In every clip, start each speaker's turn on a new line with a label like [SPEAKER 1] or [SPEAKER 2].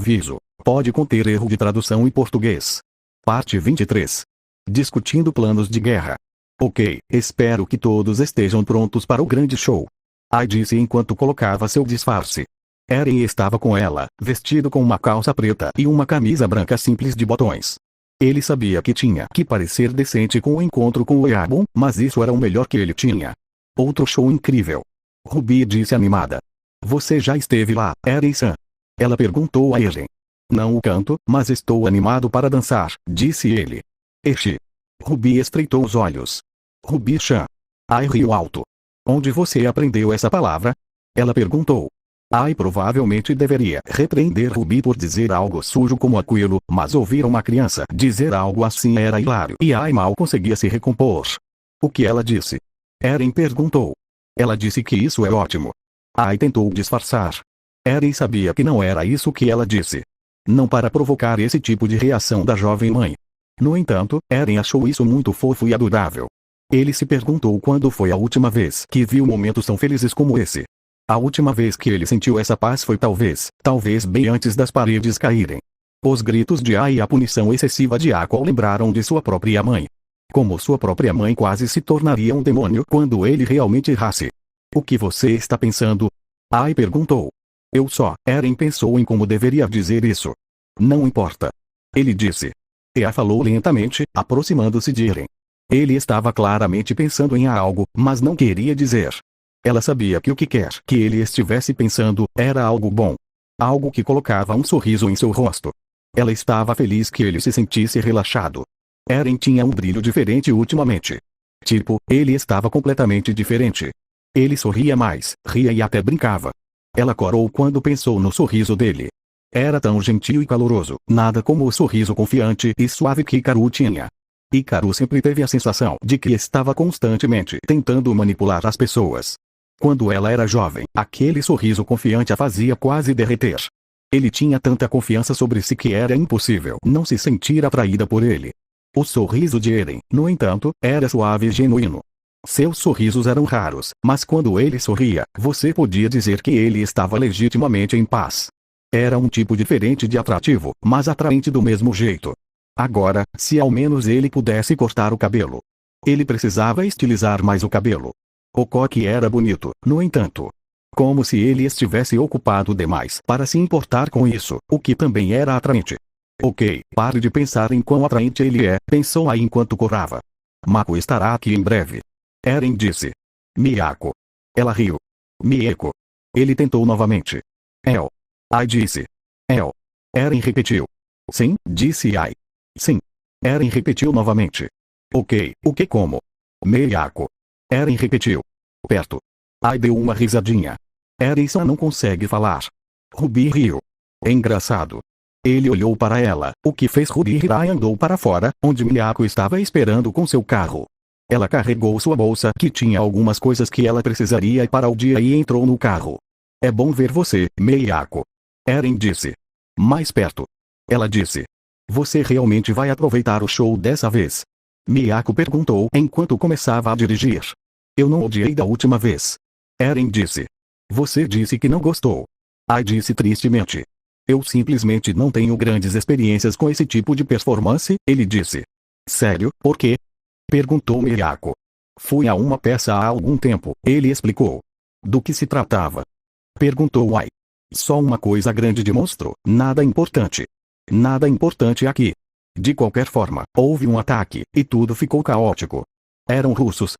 [SPEAKER 1] aviso: pode conter erro de tradução em português. Parte 23. Discutindo planos de guerra. Ok, espero que todos estejam prontos para o grande show. Ai disse enquanto colocava seu disfarce. Eren estava com ela, vestido com uma calça preta e uma camisa branca simples de botões. Ele sabia que tinha que parecer decente com o encontro com o Yabun, mas isso era o melhor que ele tinha. Outro show incrível. Ruby disse animada. Você já esteve lá, Eren-san? Ela perguntou a Eren. Não o canto, mas estou animado para dançar, disse ele. Eshi. Ruby estreitou os olhos. Ruby-chan. Ai riu alto. Onde você aprendeu essa palavra? Ela perguntou. Ai provavelmente deveria repreender Ruby por dizer algo sujo como aquilo, mas ouvir uma criança dizer algo assim era hilário e Ai mal conseguia se recompor. O que ela disse? Eren perguntou. Ela disse que isso é ótimo. Ai tentou disfarçar. Eren sabia que não era isso que ela disse. Não para provocar esse tipo de reação da jovem mãe. No entanto, Eren achou isso muito fofo e adorável. Ele se perguntou quando foi a última vez que viu momentos tão felizes como esse. A última vez que ele sentiu essa paz foi talvez bem antes das paredes caírem. Os gritos de Ai e a punição excessiva de Ako o lembraram de sua própria mãe. Como sua própria mãe quase se tornaria um demônio quando ele realmente errasse. O que você está pensando? Ai perguntou. Eren pensou em como deveria dizer isso. Não importa. Ele disse. Ea falou lentamente, aproximando-se de Eren. Ele estava claramente pensando em algo, mas não queria dizer. Ela sabia que o que quer que ele estivesse pensando era algo bom. Algo que colocava um sorriso em seu rosto. Ela estava feliz que ele se sentisse relaxado. Eren tinha um brilho diferente ultimamente. Ele estava completamente diferente. Ele sorria mais, ria e até brincava. Ela corou quando pensou no sorriso dele. Era tão gentil e caloroso, nada como o sorriso confiante e suave que Hikaru tinha. Hikaru sempre teve a sensação de que estava constantemente tentando manipular as pessoas. Quando ela era jovem, aquele sorriso confiante a fazia quase derreter. Ele tinha tanta confiança sobre si que era impossível não se sentir atraída por ele. O sorriso de Eren, no entanto, era suave e genuíno. Seus sorrisos eram raros, mas quando ele sorria, você podia dizer que ele estava legitimamente em paz. Era um tipo diferente de atrativo, mas atraente do mesmo jeito. Agora, se ao menos ele pudesse cortar o cabelo. Ele precisava estilizar mais o cabelo. O coque era bonito, no entanto. Como se ele estivesse ocupado demais para se importar com isso, o que também era atraente. Ok, pare de pensar em quão atraente ele é, pensou Ai enquanto corava. Mako estará aqui em breve. Eren disse. Miyako. Ela riu. Mieko. Ele tentou novamente. El. Ai disse. El. Eren repetiu. Sim, disse Ai. Sim. Eren repetiu novamente. Ok, o que como? Miyako. Eren repetiu. Perto. Ai deu uma risadinha. Eren só não consegue falar. Ruby riu. Engraçado. Ele olhou para ela, o que fez Ruby rir e andou para fora, onde Miyako estava esperando com seu carro. Ela carregou sua bolsa que tinha algumas coisas que ela precisaria para o dia e entrou no carro. É bom ver você, Miyako. Eren disse. Mais perto. Ela disse. Você realmente vai aproveitar o show dessa vez? Miyako perguntou enquanto começava a dirigir. Eu não odiei da última vez. Eren disse. Você disse que não gostou. Ai disse tristemente. Eu simplesmente não tenho grandes experiências com esse tipo de performance, ele disse. Sério, por quê? Perguntou Miyako. Fui a uma peça há algum tempo, ele explicou. Do que se tratava? Perguntou Ai. Só uma coisa grande de monstro, nada importante. Nada importante aqui. De qualquer forma, houve um ataque, e tudo ficou caótico. Eram russos?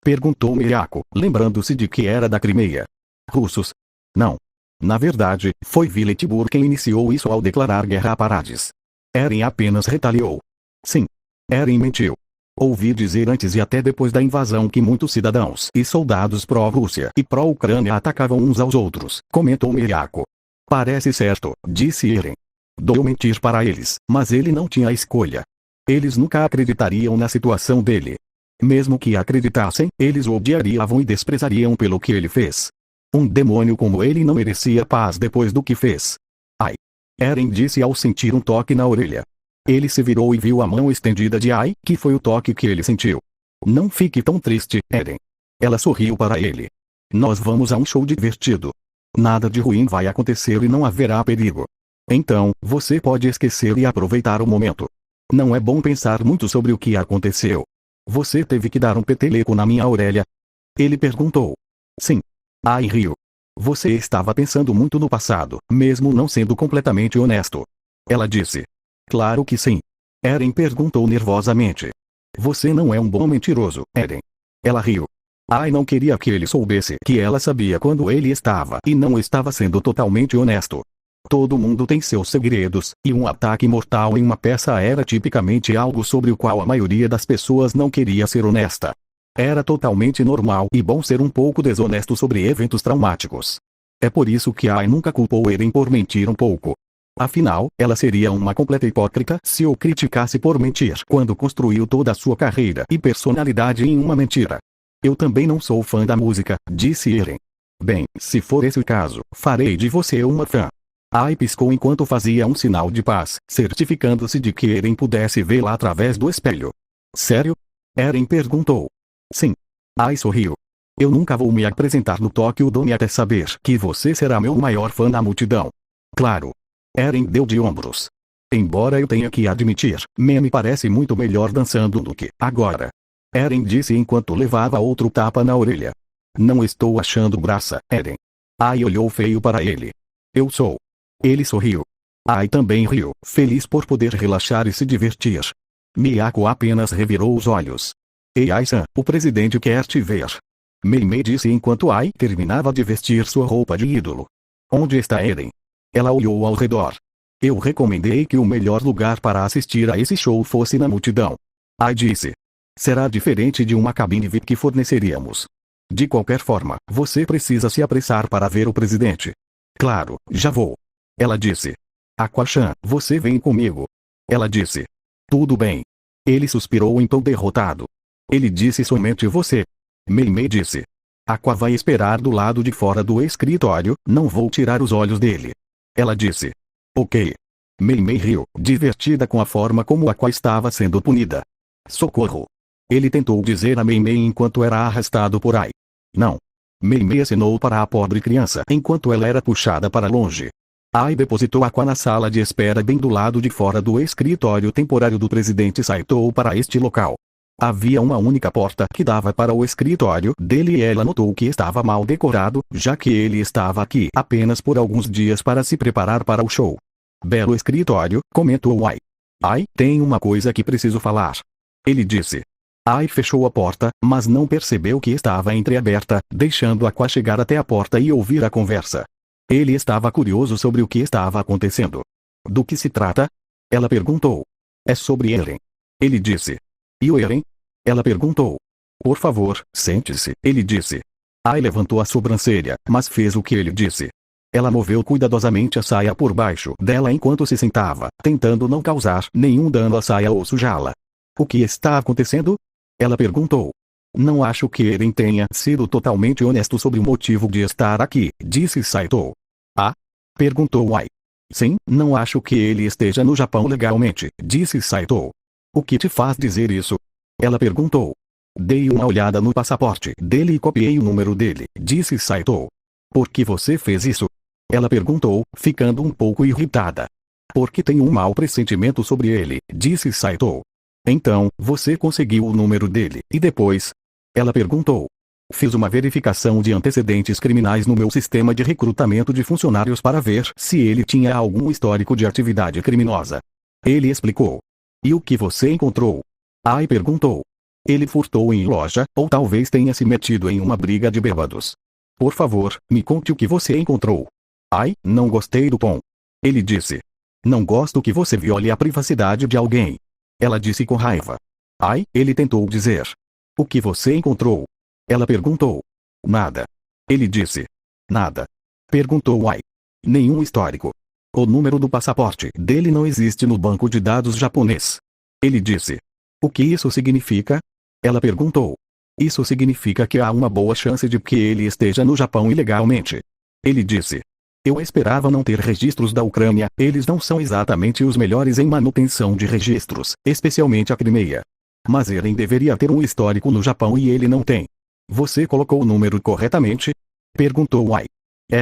[SPEAKER 1] Perguntou Miyako, lembrando-se de que era da Crimeia. Russos? Não. Na verdade, foi Viletibur quem iniciou isso ao declarar guerra a Parades. Eren apenas retaliou. Sim. Eren mentiu. Ouvi dizer antes e até depois da invasão que muitos cidadãos e soldados pró-Rússia e pró-Ucrânia atacavam uns aos outros, comentou Miyako. Parece certo, disse Eren. Dou mentir para eles, mas ele não tinha escolha. Eles nunca acreditariam na situação dele. Mesmo que acreditassem, eles o odiariam e desprezariam pelo que ele fez. Um demônio como ele não merecia paz depois do que fez. Ai. Eren disse ao sentir um toque na orelha. Ele se virou e viu a mão estendida de Ai, que foi o toque que ele sentiu. Não fique tão triste, Eren. Ela sorriu para ele. Nós vamos a um show divertido. Nada de ruim vai acontecer e não haverá perigo. Então, você pode esquecer e aproveitar o momento. Não é bom pensar muito sobre o que aconteceu. Você teve que dar um peteleco na minha orelha? Ele perguntou. Sim. Ai, riu. Você estava pensando muito no passado, mesmo não sendo completamente honesto. Ela disse. Claro que sim. Eren perguntou nervosamente. Você não é um bom mentiroso, Eren. Ela riu. Ai, não queria que ele soubesse que ela sabia quando ele estava e não estava sendo totalmente honesto. Todo mundo tem seus segredos, e um ataque mortal em uma peça era tipicamente algo sobre o qual a maioria das pessoas não queria ser honesta. Era totalmente normal e bom ser um pouco desonesto sobre eventos traumáticos. É por isso que Ai nunca culpou Eren por mentir um pouco. Afinal, ela seria uma completa hipócrita se o criticasse por mentir quando construiu toda a sua carreira e personalidade em uma mentira. Eu também não sou fã da música, disse Eren. Bem, se for esse o caso, farei de você uma fã. Ai piscou enquanto fazia um sinal de paz, certificando-se de que Eren pudesse vê-la através do espelho. Sério? Eren perguntou. Sim. Ai sorriu. Eu nunca vou me apresentar no Tokyo Dome até saber que você será meu maior fã na multidão. Claro. Eren deu de ombros. Embora eu tenha que admitir, me parece muito melhor dançando do que agora. Eren disse enquanto levava outro tapa na orelha. Não estou achando graça, Eren. Ai olhou feio para ele. Eu sou. Ele sorriu. Ai também riu, feliz por poder relaxar e se divertir. Miyako apenas revirou os olhos. Ei Ai-san, o presidente quer te ver. Mei disse enquanto Ai terminava de vestir sua roupa de ídolo. Onde está Eren? Ela olhou ao redor. Eu recomendei que o melhor lugar para assistir a esse show fosse na multidão. Ai disse. Será diferente de uma cabine VIP que forneceríamos. De qualquer forma, você precisa se apressar para ver o presidente. Claro, já vou. Ela disse. Aqua-chan, você vem comigo. Ela disse. Tudo bem. Ele suspirou em tom derrotado. Ele disse somente você. Mei disse. Aqua vai esperar do lado de fora do escritório, não vou tirar os olhos dele. Ela disse. Ok. Mei riu, divertida com a forma como Aqua estava sendo punida. Socorro. Ele tentou dizer a Mei enquanto era arrastado por Ai. Não. Mei acenou para a pobre criança enquanto ela era puxada para longe. Ai depositou Aqua na sala de espera bem do lado de fora do escritório temporário do presidente Saito para este local. Havia uma única porta que dava para o escritório dele e ela notou que estava mal decorado, já que ele estava aqui apenas por alguns dias para se preparar para o show. Belo escritório, comentou Ai. Ai, tem uma coisa que preciso falar. Ele disse. Ai fechou a porta, mas não percebeu que estava entreaberta, deixando Aqua chegar até a porta e ouvir a conversa. Ele estava curioso sobre o que estava acontecendo. Do que se trata? Ela perguntou. É sobre Eren. Ele disse. E o Eren? Ela perguntou. Por favor, sente-se, ele disse. Ai levantou a sobrancelha, mas fez o que ele disse. Ela moveu cuidadosamente a saia por baixo dela enquanto se sentava, tentando não causar nenhum dano à saia ou sujá-la. O que está acontecendo? Ela perguntou. Não acho que Eren tenha sido totalmente honesto sobre o motivo de estar aqui, disse Saito. Ah? Perguntou Ai. Sim, não acho que ele esteja no Japão legalmente, disse Saito. O que te faz dizer isso? Ela perguntou. Dei uma olhada no passaporte dele e copiei o número dele, disse Saito. Por que você fez isso? Ela perguntou, ficando um pouco irritada. Porque tenho um mau pressentimento sobre ele, disse Saito. Então, você conseguiu o número dele, e depois? Ela perguntou. Fiz uma verificação de antecedentes criminais no meu sistema de recrutamento de funcionários para ver se ele tinha algum histórico de atividade criminosa. Ele explicou. E o que você encontrou? Ai perguntou. Ele furtou em loja, ou talvez tenha se metido em uma briga de bêbados. Por favor, me conte o que você encontrou. Ai, não gostei do tom. Ele disse. Não gosto que você viole a privacidade de alguém. Ela disse com raiva. Ai, ele tentou dizer. O que você encontrou? Ela perguntou. Nada. Ele disse. Nada. Perguntou Ai. Nenhum histórico. O número do passaporte dele não existe no banco de dados japonês. Ele disse. O que isso significa? Ela perguntou. Isso significa que há uma boa chance de que ele esteja no Japão ilegalmente. Ele disse. Eu esperava não ter registros da Ucrânia, eles não são exatamente os melhores em manutenção de registros, especialmente a Crimeia. Mas Eren deveria ter um histórico no Japão e ele não tem. Você colocou o número corretamente? Perguntou Ai.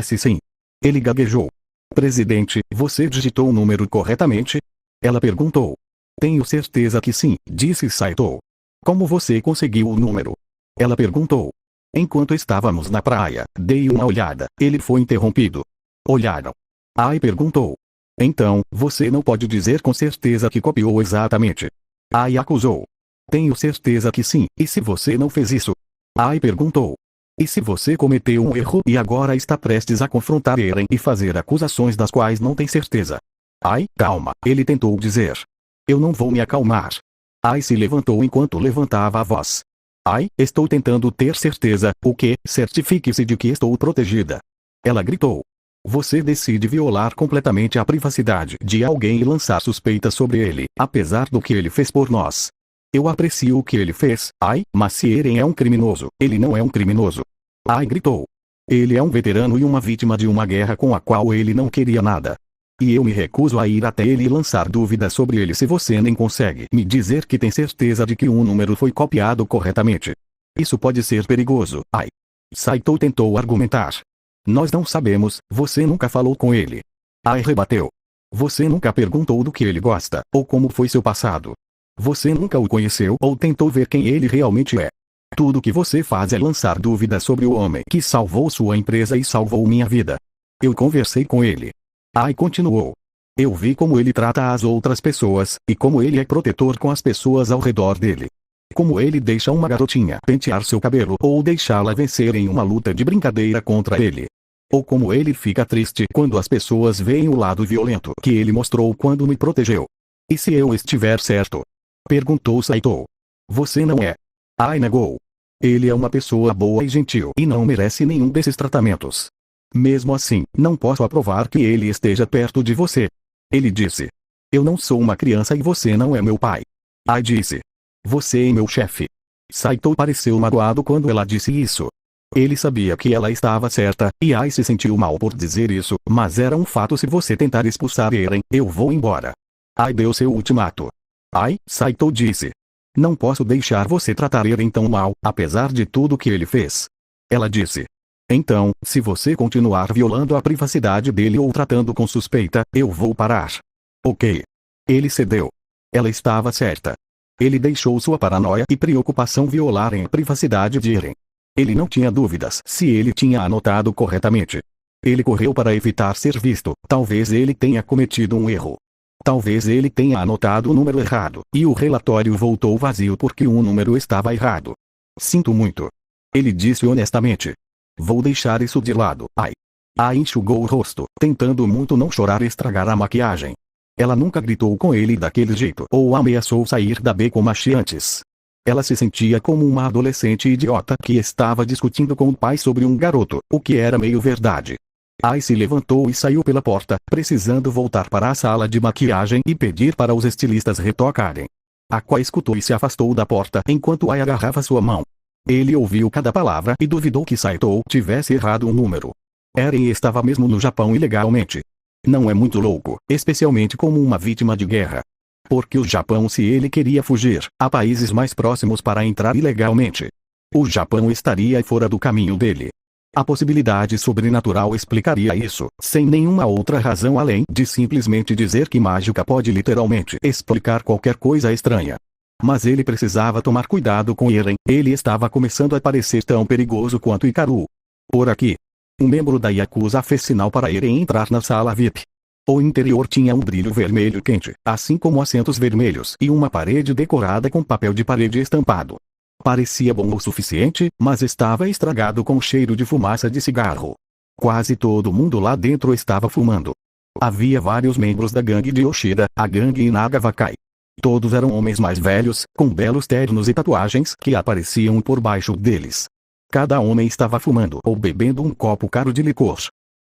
[SPEAKER 1] Sim. Ele gaguejou. Presidente, você digitou o número corretamente? Ela perguntou. Tenho certeza que sim, disse Saito. Como você conseguiu o número? Ela perguntou. Enquanto estávamos na praia, dei uma olhada, ele foi interrompido. Olharam. Ai perguntou. Então, você não pode dizer com certeza que copiou exatamente. Ai acusou. Tenho certeza que sim, e se você não fez isso? Ai perguntou. E se você cometeu um erro e agora está prestes a confrontar Eren e fazer acusações das quais não tem certeza? Ai, calma, ele tentou dizer. Eu não vou me acalmar. Ai se levantou enquanto levantava a voz. Ai, estou tentando ter certeza, o que? Certifique-se de que estou protegida. Ela gritou. Você decide violar completamente a privacidade de alguém e lançar suspeitas sobre ele, apesar do que ele fez por nós. Eu aprecio o que ele fez, Ai, mas se Eren é um criminoso, ele não é um criminoso. Ai gritou. Ele é um veterano e uma vítima de uma guerra com a qual ele não queria nada. E eu me recuso a ir até ele e lançar dúvidas sobre ele se você nem consegue me dizer que tem certeza de que um número foi copiado corretamente. Isso pode ser perigoso, Ai. Saito tentou argumentar. Nós não sabemos, você nunca falou com ele. Ai rebateu. Você nunca perguntou do que ele gosta, ou como foi seu passado. Você nunca o conheceu ou tentou ver quem ele realmente é. Tudo que você faz é lançar dúvidas sobre o homem que salvou sua empresa e salvou minha vida. Eu conversei com ele. Ai continuou. Eu vi como ele trata as outras pessoas, e como ele é protetor com as pessoas ao redor dele. Como ele deixa uma garotinha pentear seu cabelo ou deixá-la vencer em uma luta de brincadeira contra ele. Ou como ele fica triste quando as pessoas veem o lado violento que ele mostrou quando me protegeu. E se eu estiver certo? Perguntou Saito. Você não é. Ai negou. Ele é uma pessoa boa e gentil e não merece nenhum desses tratamentos. Mesmo assim, não posso aprovar que ele esteja perto de você. Ele disse. Eu não sou uma criança e você não é meu pai. Ai disse. Você é meu chefe. Saito pareceu magoado quando ela disse isso. Ele sabia que ela estava certa, e Ai se sentiu mal por dizer isso, mas era um fato. Se você tentar expulsar Eren, eu vou embora. Ai deu seu ultimato. Ai, Saito disse. Não posso deixar você tratar Eren tão mal, apesar de tudo que ele fez. Ela disse. Então, se você continuar violando a privacidade dele ou tratando com suspeita, eu vou parar. Ok. Ele cedeu. Ela estava certa. Ele deixou sua paranoia e preocupação violarem a privacidade de Eren. Ele não tinha dúvidas se ele tinha anotado corretamente. Ele correu para evitar ser visto. Talvez ele tenha cometido um erro. Talvez ele tenha anotado o número errado, e o relatório voltou vazio porque um número estava errado. Sinto muito. Ele disse honestamente. Vou deixar isso de lado, Ai. Ai enxugou o rosto, tentando muito não chorar e estragar a maquiagem. Ela nunca gritou com ele daquele jeito ou ameaçou sair da Bekomachi antes. Ela se sentia como uma adolescente idiota que estava discutindo com o pai sobre um garoto, o que era meio verdade. Ai se levantou e saiu pela porta, precisando voltar para a sala de maquiagem e pedir para os estilistas retocarem. Aqua escutou e se afastou da porta enquanto Ai agarrava sua mão. Ele ouviu cada palavra e duvidou que Saito tivesse errado um número. Eren estava mesmo no Japão ilegalmente. Não é muito louco, especialmente como uma vítima de guerra. Porque o Japão, se ele queria fugir, há países mais próximos para entrar ilegalmente. O Japão estaria fora do caminho dele. A possibilidade sobrenatural explicaria isso, sem nenhuma outra razão além de simplesmente dizer que mágica pode literalmente explicar qualquer coisa estranha. Mas ele precisava tomar cuidado com Eren, ele estava começando a parecer tão perigoso quanto Hikaru. Por aqui. Um membro da Yakuza fez sinal para Eren entrar na sala VIP. O interior tinha um brilho vermelho quente, assim como assentos vermelhos e uma parede decorada com papel de parede estampado. Parecia bom o suficiente, mas estava estragado com cheiro de fumaça de cigarro. Quase todo mundo lá dentro estava fumando. Havia vários membros da gangue de Yoshida, a gangue Inagawakai. Todos eram homens mais velhos, com belos ternos e tatuagens que apareciam por baixo deles. Cada homem estava fumando ou bebendo um copo caro de licor.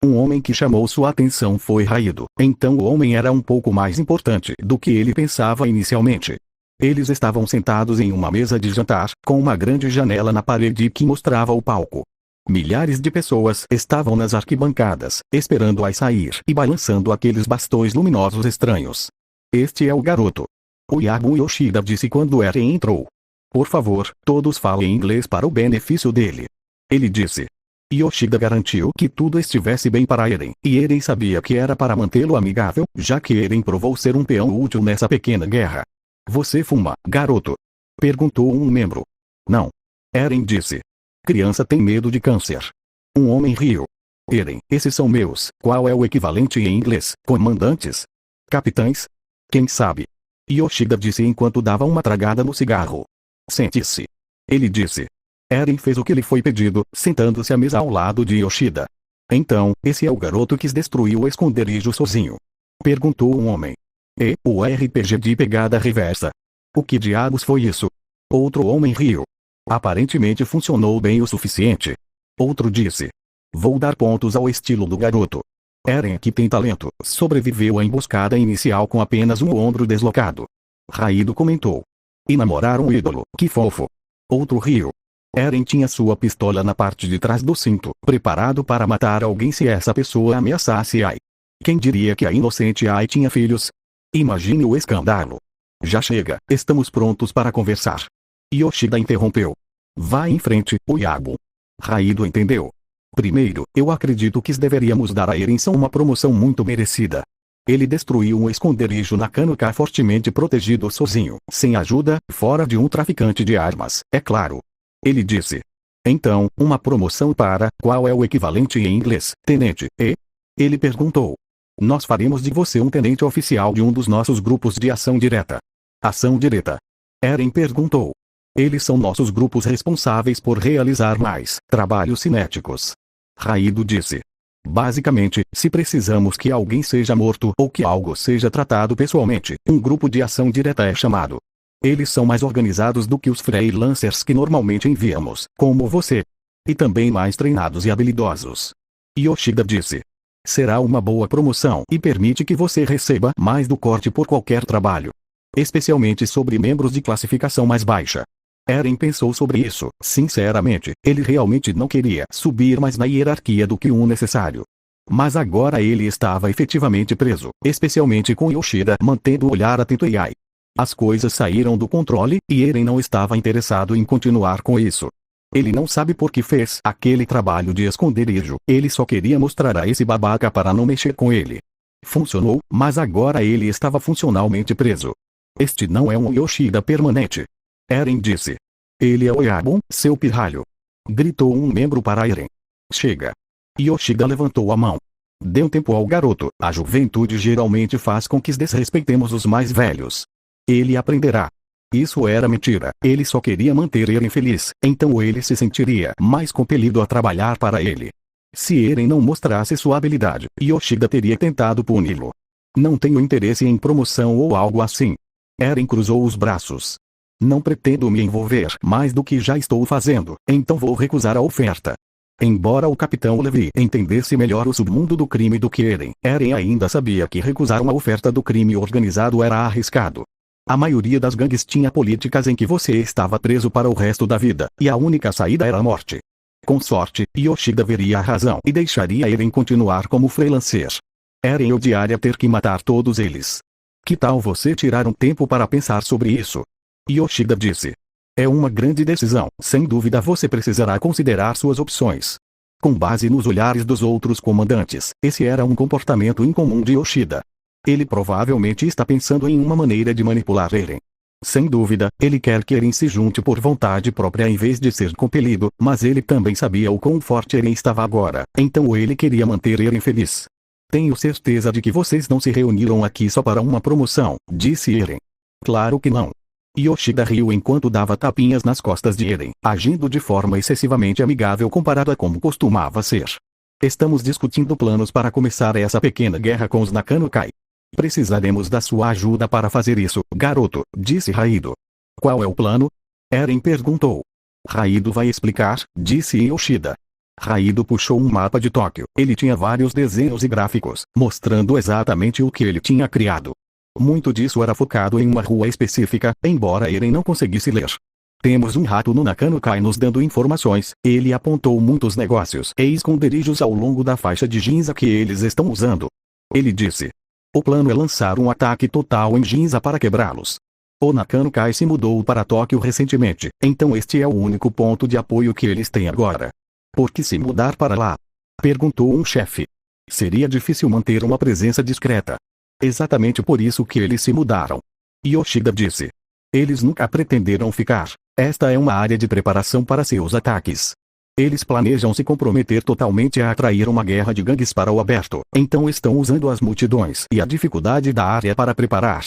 [SPEAKER 1] Um homem que chamou sua atenção foi Raido, então o homem era um pouco mais importante do que ele pensava inicialmente. Eles estavam sentados em uma mesa de jantar, com uma grande janela na parede que mostrava o palco. Milhares de pessoas estavam nas arquibancadas, esperando Ai sair e balançando aqueles bastões luminosos estranhos. Este é o garoto. O Yabu Yoshida disse quando Eren entrou. Por favor, todos falem inglês para o benefício dele. Ele disse. Yoshida garantiu que tudo estivesse bem para Eren, e Eren sabia que era para mantê-lo amigável, já que Eren provou ser um peão útil nessa pequena guerra. Você fuma, garoto? Perguntou um membro. Não. Eren disse. Criança tem medo de câncer. Um homem riu. Eren, esses são meus. Qual é o equivalente em inglês? Comandantes? Capitães? Quem sabe? Yoshida disse enquanto dava uma tragada no cigarro. Sente-se. Ele disse. Eren fez o que lhe foi pedido, sentando-se à mesa ao lado de Yoshida. Então, esse é o garoto que destruiu o esconderijo sozinho? Perguntou um homem. E, o RPG de pegada reversa. O que diabos foi isso? Outro homem riu. Aparentemente funcionou bem o suficiente. Outro disse. Vou dar pontos ao estilo do garoto. Eren, que tem talento, sobreviveu à emboscada inicial com apenas um ombro deslocado. Raido comentou. E namorar um ídolo, que fofo. Outro riu. Eren tinha sua pistola na parte de trás do cinto, preparado para matar alguém se essa pessoa ameaçasse Ai. Quem diria que a inocente Ai tinha filhos? Imagine o escândalo. Já chega, estamos prontos para conversar. Yoshida interrompeu. Vá em frente, Oyabo. Raido entendeu. Primeiro, eu acredito que deveríamos dar a Eren uma promoção muito merecida. Ele destruiu um esconderijo na Kanuka fortemente protegido sozinho, sem ajuda, fora de um traficante de armas, é claro. Ele disse. Então, uma promoção para, qual é o equivalente em inglês, tenente, e? Ele perguntou. Nós faremos de você um tenente oficial de um dos nossos grupos de ação direta. Ação direta? Eren perguntou. Eles são nossos grupos responsáveis por realizar mais trabalhos cinéticos. Raido disse. Basicamente, se precisamos que alguém seja morto ou que algo seja tratado pessoalmente, um grupo de ação direta é chamado. Eles são mais organizados do que os freelancers que normalmente enviamos, como você. E também mais treinados e habilidosos. Yoshida disse. Será uma boa promoção e permite que você receba mais do corte por qualquer trabalho. Especialmente sobre membros de classificação mais baixa. Eren pensou sobre isso, sinceramente, ele realmente não queria subir mais na hierarquia do que o necessário. Mas agora ele estava efetivamente preso, especialmente com Yoshida mantendo o olhar atento e Ai. As coisas saíram do controle, e Eren não estava interessado em continuar com isso. Ele não sabe por que fez aquele trabalho de esconderijo, ele só queria mostrar a esse babaca para não mexer com ele. Funcionou, mas agora ele estava funcionalmente preso. Este não é um Yoshida permanente. Eren disse. Ele é Oyabo, seu pirralho. Gritou um membro para Eren. Chega. Yoshida levantou a mão. Dê um tempo ao garoto, a juventude geralmente faz com que desrespeitemos os mais velhos. Ele aprenderá. Isso era mentira, ele só queria manter Eren feliz, então ele se sentiria mais compelido a trabalhar para ele. Se Eren não mostrasse sua habilidade, Yoshida teria tentado puni-lo. Não tenho interesse em promoção ou algo assim. Eren cruzou os braços. Não pretendo me envolver mais do que já estou fazendo, então vou recusar a oferta. Embora o Capitão Levi entendesse melhor o submundo do crime do que Eren ainda sabia que recusar uma oferta do crime organizado era arriscado. A maioria das gangues tinha políticas em que você estava preso para o resto da vida, e a única saída era a morte. Com sorte, Yoshida veria a razão e deixaria Eren continuar como freelancer. Eren odiaria ter que matar todos eles. Que tal você tirar um tempo para pensar sobre isso? Yoshida disse. É uma grande decisão, sem dúvida você precisará considerar suas opções. Com base nos olhares dos outros comandantes, esse era um comportamento incomum de Yoshida. Ele provavelmente está pensando em uma maneira de manipular Eren. Sem dúvida, ele quer que Eren se junte por vontade própria em vez de ser compelido, mas ele também sabia o quão forte Eren estava agora, então ele queria manter Eren feliz. Tenho certeza de que vocês não se reuniram aqui só para uma promoção, disse Eren. Claro que não. Yoshida riu enquanto dava tapinhas nas costas de Eren, agindo de forma excessivamente amigável comparado a como costumava ser. Estamos discutindo planos para começar essa pequena guerra com os Nakanukai. Precisaremos da sua ajuda para fazer isso, garoto, disse Raido. Qual é o plano? Eren perguntou. Raido vai explicar, disse Yoshida. Raido puxou um mapa de Tóquio. Ele tinha vários desenhos e gráficos, mostrando exatamente o que ele tinha criado. Muito disso era focado em uma rua específica, embora Eren não conseguisse ler. Temos um rato no Nakanukai nos dando informações, ele apontou muitos negócios e esconderijos ao longo da faixa de Ginza que eles estão usando. Ele disse. O plano é lançar um ataque total em Ginza para quebrá-los. O Nakanukai se mudou para Tóquio recentemente, então este é o único ponto de apoio que eles têm agora. Por que se mudar para lá? Perguntou um chefe. Seria difícil manter uma presença discreta. Exatamente por isso que eles se mudaram. Yoshida disse. Eles nunca pretenderam ficar. Esta é uma área de preparação para seus ataques. Eles planejam se comprometer totalmente a atrair uma guerra de gangues para o aberto. Então estão usando as multidões e a dificuldade da área para preparar.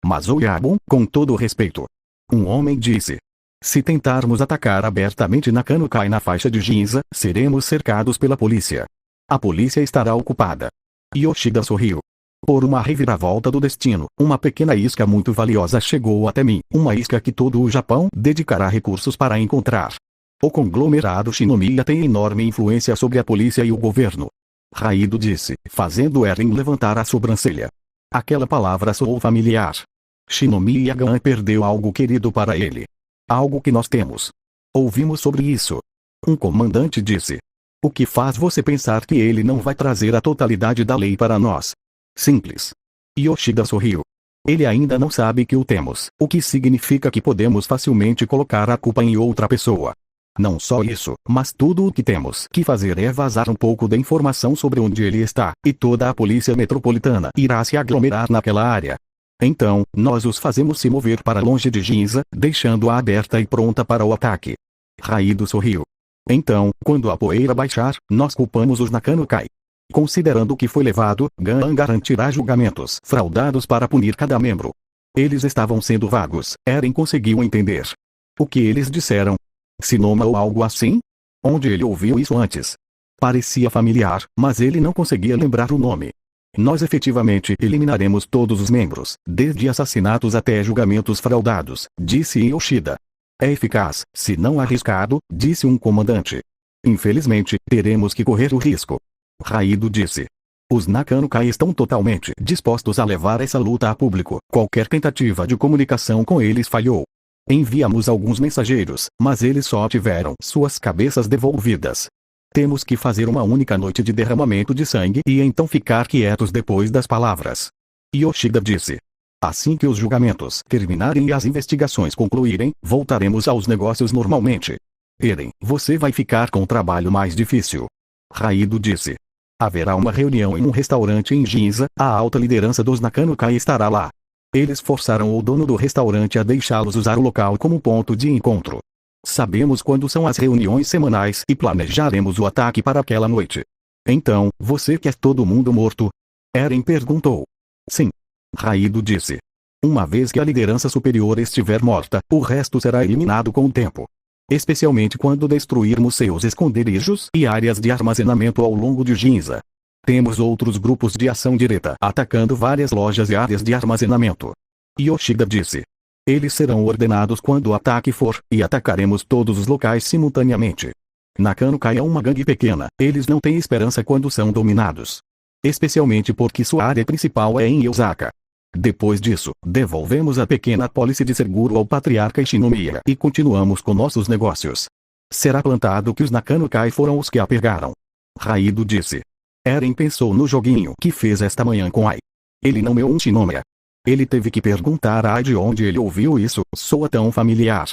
[SPEAKER 1] Mas Oyabun, com todo o respeito. Um homem disse. Se tentarmos atacar abertamente Nakanokai na faixa de Ginza, seremos cercados pela polícia. A polícia estará ocupada. Yoshida sorriu. Por uma reviravolta do destino, uma pequena isca muito valiosa chegou até mim, uma isca que todo o Japão dedicará recursos para encontrar. O conglomerado Shinomiya tem enorme influência sobre a polícia e o governo. Raido disse, fazendo Eren levantar a sobrancelha. Aquela palavra soou familiar. Shinomiya Gan perdeu algo querido para ele. Algo que nós temos. Ouvimos sobre isso. Um comandante disse. O que faz você pensar que ele não vai trazer a totalidade da lei para nós? Simples. Yoshida sorriu. Ele ainda não sabe que o temos, o que significa que podemos facilmente colocar a culpa em outra pessoa. Não só isso, mas tudo o que temos que fazer é vazar um pouco da informação sobre onde ele está, e toda a polícia metropolitana irá se aglomerar naquela área. Então, nós os fazemos se mover para longe de Ginza, deixando-a aberta e pronta para o ataque. Raido sorriu. Então, quando a poeira baixar, nós culpamos os Nakanokai. Considerando o que foi levado, Gan garantirá julgamentos fraudados para punir cada membro. Eles estavam sendo vagos, Eren conseguiu entender. O que eles disseram? Sinoma ou algo assim? Onde ele ouviu isso antes? Parecia familiar, mas ele não conseguia lembrar o nome. Nós efetivamente eliminaremos todos os membros, desde assassinatos até julgamentos fraudados, disse Yoshida. É eficaz, se não arriscado, disse um comandante. Infelizmente, teremos que correr o risco. Raido disse. Os Nakanokai estão totalmente dispostos a levar essa luta a público. Qualquer tentativa de comunicação com eles falhou. Enviamos alguns mensageiros, mas eles só tiveram suas cabeças devolvidas. Temos que fazer uma única noite de derramamento de sangue e então ficar quietos depois das palavras. Yoshida disse. Assim que os julgamentos terminarem e as investigações concluírem, voltaremos aos negócios normalmente. Eren, você vai ficar com o trabalho mais difícil. Raido disse. Haverá uma reunião em um restaurante em Ginza, a alta liderança dos Nakanokai estará lá. Eles forçaram o dono do restaurante a deixá-los usar o local como ponto de encontro. Sabemos quando são as reuniões semanais e planejaremos o ataque para aquela noite. Então, você quer todo mundo morto? Eren perguntou. Sim. Raido disse. Uma vez que a liderança superior estiver morta, o resto será eliminado com o tempo. Especialmente quando destruirmos seus esconderijos e áreas de armazenamento ao longo de Ginza. Temos outros grupos de ação direta atacando várias lojas e áreas de armazenamento. Yoshida disse. Eles serão ordenados quando o ataque for, e atacaremos todos os locais simultaneamente. Nakanokai é uma gangue pequena, eles não têm esperança quando são dominados. Especialmente porque sua área principal é em Osaka. Depois disso, devolvemos a pequena pólice de seguro ao patriarca Shinomiya e continuamos com nossos negócios. Será plantado que os Nakanokai foram os que a pegaram. Raido disse. Eren pensou no joguinho que fez esta manhã com Ai. Ele não é um Shinomiya. Ele teve que perguntar a Ai de onde ele ouviu isso, soa tão familiar.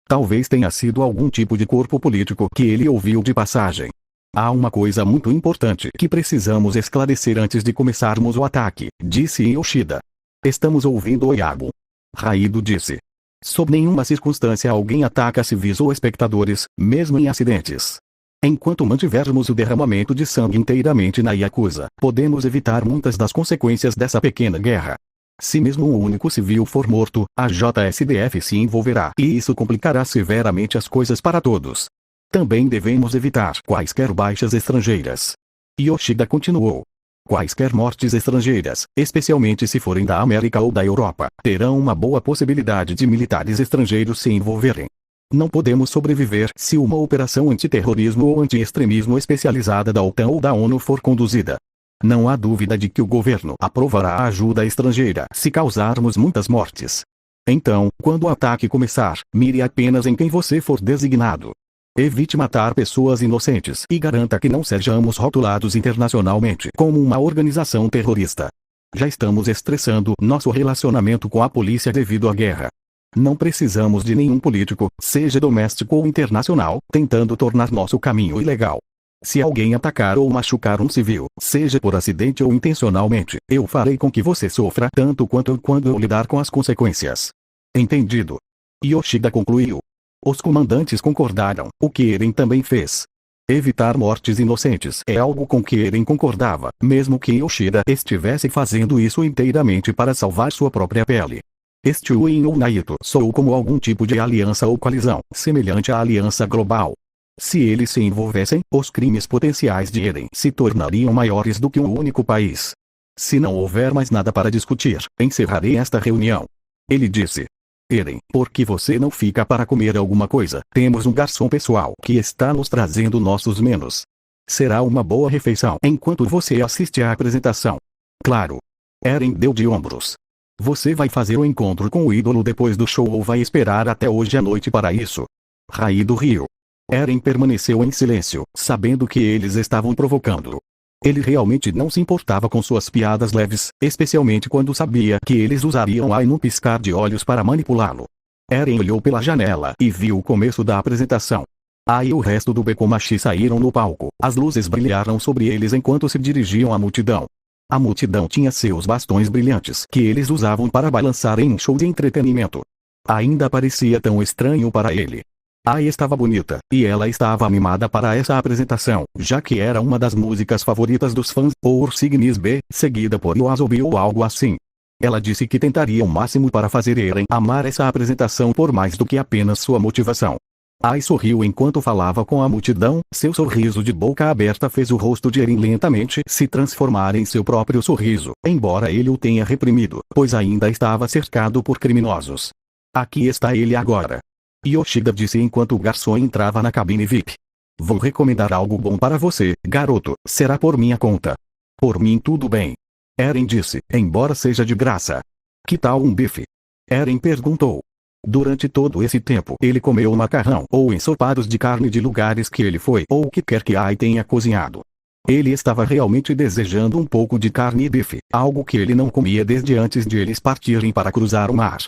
[SPEAKER 1] Talvez tenha sido algum tipo de corpo político que ele ouviu de passagem. Há uma coisa muito importante que precisamos esclarecer antes de começarmos o ataque, disse Yoshida. Estamos ouvindo Oyabun. Raido disse. Sob nenhuma circunstância alguém ataca civis ou espectadores, mesmo em acidentes. Enquanto mantivermos o derramamento de sangue inteiramente na Yakuza, podemos evitar muitas das consequências dessa pequena guerra. Se mesmo um único civil for morto, a JSDF se envolverá e isso complicará severamente as coisas para todos. Também devemos evitar quaisquer baixas estrangeiras. Yoshida continuou. Quaisquer mortes estrangeiras, especialmente se forem da América ou da Europa, terão uma boa possibilidade de militares estrangeiros se envolverem. Não podemos sobreviver se uma operação antiterrorismo ou anti-extremismo especializada da OTAN ou da ONU for conduzida. Não há dúvida de que o governo aprovará a ajuda estrangeira se causarmos muitas mortes. Então, quando o ataque começar, mire apenas em quem você for designado. Evite matar pessoas inocentes e garanta que não sejamos rotulados internacionalmente como uma organização terrorista. Já estamos estressando nosso relacionamento com a polícia devido à guerra. Não precisamos de nenhum político, seja doméstico ou internacional, tentando tornar nosso caminho ilegal. Se alguém atacar ou machucar um civil, seja por acidente ou intencionalmente, eu farei com que você sofra tanto quanto eu quando eu lidar com as consequências. Entendido? Yoshida concluiu. Os comandantes concordaram, o que Eren também fez. Evitar mortes inocentes é algo com que Eren concordava, mesmo que Yoshida estivesse fazendo isso inteiramente para salvar sua própria pele. Este Uin ou Naito soou como algum tipo de aliança ou coalizão, semelhante à aliança global. Se eles se envolvessem, os crimes potenciais de Eren se tornariam maiores do que um único país. Se não houver mais nada para discutir, encerrarei esta reunião. Ele disse. Eren, por que você não fica para comer alguma coisa? Temos um garçom pessoal que está nos trazendo nossos menus. Será uma boa refeição enquanto você assiste à apresentação. Claro. Eren deu de ombros. Você vai fazer o encontro com o ídolo depois do show ou vai esperar até hoje à noite para isso? Raido riu. Eren permaneceu em silêncio, sabendo que eles estavam provocando-o. Ele realmente não se importava com suas piadas leves, especialmente quando sabia que eles usariam Ai num piscar de olhos para manipulá-lo. Eren olhou pela janela e viu o começo da apresentação. Ai e o resto do Bekomachi saíram no palco, as luzes brilharam sobre eles enquanto se dirigiam à multidão. A multidão tinha seus bastões brilhantes que eles usavam para balançar em um show de entretenimento. Ainda parecia tão estranho para ele. Ai estava bonita, e ela estava animada para essa apresentação, já que era uma das músicas favoritas dos fãs, ou Ursignis B, seguida por Yoasobi ou algo assim. Ela disse que tentaria o máximo para fazer Eren amar essa apresentação por mais do que apenas sua motivação. Ai sorriu enquanto falava com a multidão, seu sorriso de boca aberta fez o rosto de Eren lentamente se transformar em seu próprio sorriso, embora ele o tenha reprimido, pois ainda estava cercado por criminosos. Aqui está ele agora. Yoshida disse enquanto o garçom entrava na cabine VIP. Vou recomendar algo bom para você, garoto, será por minha conta. Por mim tudo bem. Eren disse, embora seja de graça. Que tal um bife? Eren perguntou. Durante todo esse tempo ele comeu macarrão ou ensopados de carne de lugares que ele foi ou o que quer que Ai tenha cozinhado. Ele estava realmente desejando um pouco de carne e bife, algo que ele não comia desde antes de eles partirem para cruzar o mar.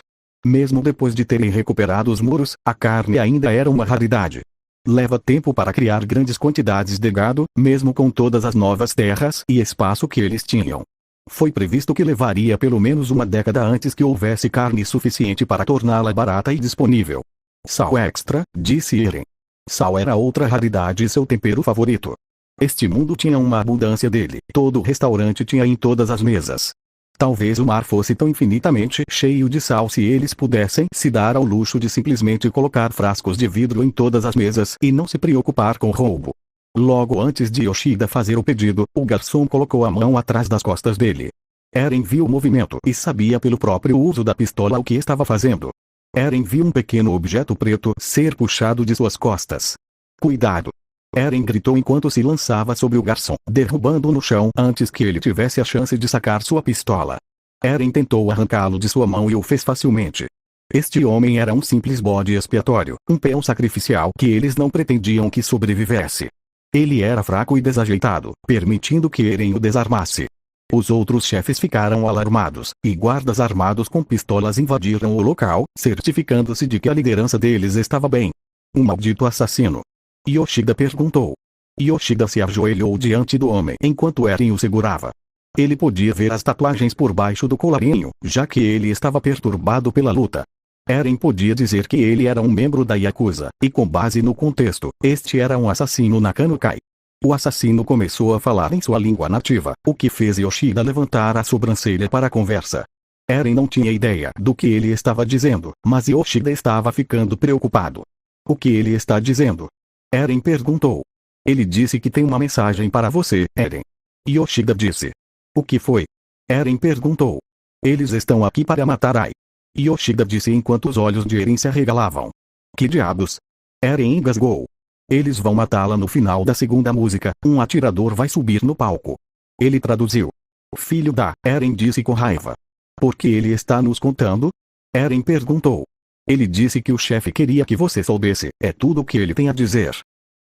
[SPEAKER 1] Mesmo depois de terem recuperado os muros, a carne ainda era uma raridade. Leva tempo para criar grandes quantidades de gado, mesmo com todas as novas terras e espaço que eles tinham. Foi previsto que levaria pelo menos uma década antes que houvesse carne suficiente para torná-la barata e disponível. Sal extra, disse Eren. Sal era outra raridade e seu tempero favorito. Este mundo tinha uma abundância dele, todo restaurante tinha em todas as mesas. Talvez o mar fosse tão infinitamente cheio de sal se eles pudessem se dar ao luxo de simplesmente colocar frascos de vidro em todas as mesas e não se preocupar com roubo. Logo antes de Yoshida fazer o pedido, o garçom colocou a mão atrás das costas dele. Eren viu o movimento e sabia pelo próprio uso da pistola o que estava fazendo. Eren viu um pequeno objeto preto ser puxado de suas costas. Cuidado! Eren gritou enquanto se lançava sobre o garçom, derrubando-o no chão antes que ele tivesse a chance de sacar sua pistola. Eren tentou arrancá-lo de sua mão e o fez facilmente. Este homem era um simples bode expiatório, um peão sacrificial que eles não pretendiam que sobrevivesse. Ele era fraco e desajeitado, permitindo que Eren o desarmasse. Os outros chefes ficaram alarmados, e guardas armados com pistolas invadiram o local, certificando-se de que a liderança deles estava bem. Um maldito assassino. Yoshida perguntou. Yoshida se ajoelhou diante do homem enquanto Eren o segurava. Ele podia ver as tatuagens por baixo do colarinho, já que ele estava perturbado pela luta. Eren podia dizer que ele era um membro da Yakuza, e com base no contexto, este era um assassino Nakanukai. O assassino começou a falar em sua língua nativa, o que fez Yoshida levantar a sobrancelha para a conversa. Eren não tinha ideia do que ele estava dizendo, mas Yoshida estava ficando preocupado. O que ele está dizendo? Eren perguntou. Ele disse que tem uma mensagem para você, Eren. Yoshida disse. O que foi? Eren perguntou. Eles estão aqui para matar Ai. Yoshida disse enquanto os olhos de Eren se arregalavam. Que diabos? Eren engasgou. Eles vão matá-la no final da segunda música, um atirador vai subir no palco. Ele traduziu. Filho da, Eren disse com raiva. Por que ele está nos contando? Eren perguntou. Ele disse que o chefe queria que você soubesse, é tudo o que ele tem a dizer.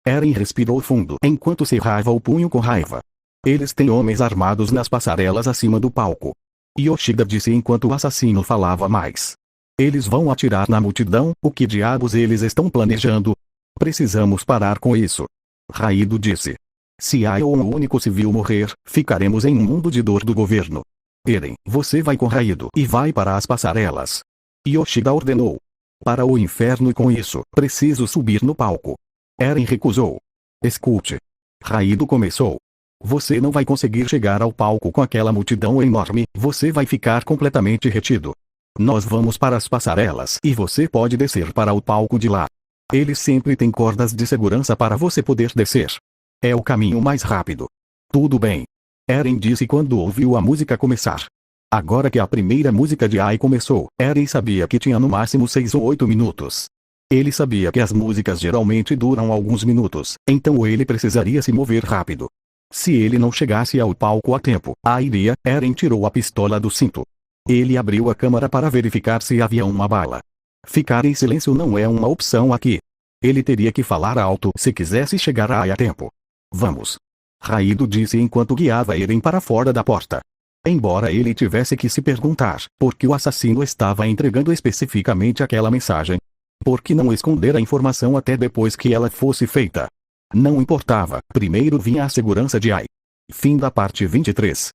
[SPEAKER 1] Eren respirou fundo enquanto cerrava o punho com raiva. Eles têm homens armados nas passarelas acima do palco. Yoshida disse enquanto o assassino falava mais. Eles vão atirar na multidão. O que diabos eles estão planejando? Precisamos parar com isso. Raido disse. Se Ai ou um único civil morrer, ficaremos em um mundo de dor do governo. Eren, você vai com Raido e vai para as passarelas. Yoshida ordenou. Para o inferno e com isso, preciso subir no palco. Eren recusou. Escute. Raido começou. Você não vai conseguir chegar ao palco com aquela multidão enorme, você vai ficar completamente retido. Nós vamos para as passarelas e você pode descer para o palco de lá. Eles sempre têm cordas de segurança para você poder descer. É o caminho mais rápido. Tudo bem. Eren disse quando ouviu a música começar. Agora que a primeira música de Ai começou, Eren sabia que tinha no máximo 6 ou 8 minutos. Ele sabia que as músicas geralmente duram alguns minutos, então ele precisaria se mover rápido. Se ele não chegasse ao palco a tempo, iria. Eren tirou a pistola do cinto. Ele abriu a câmara para verificar se havia uma bala. Ficar em silêncio não é uma opção aqui. Ele teria que falar alto se quisesse chegar a Ai a tempo. Vamos. Raido disse enquanto guiava Eren para fora da porta. Embora ele tivesse que se perguntar por que o assassino estava entregando especificamente aquela mensagem. Por que não esconder a informação até depois que ela fosse feita? Não importava, primeiro vinha a segurança de Ai. Fim da parte 23.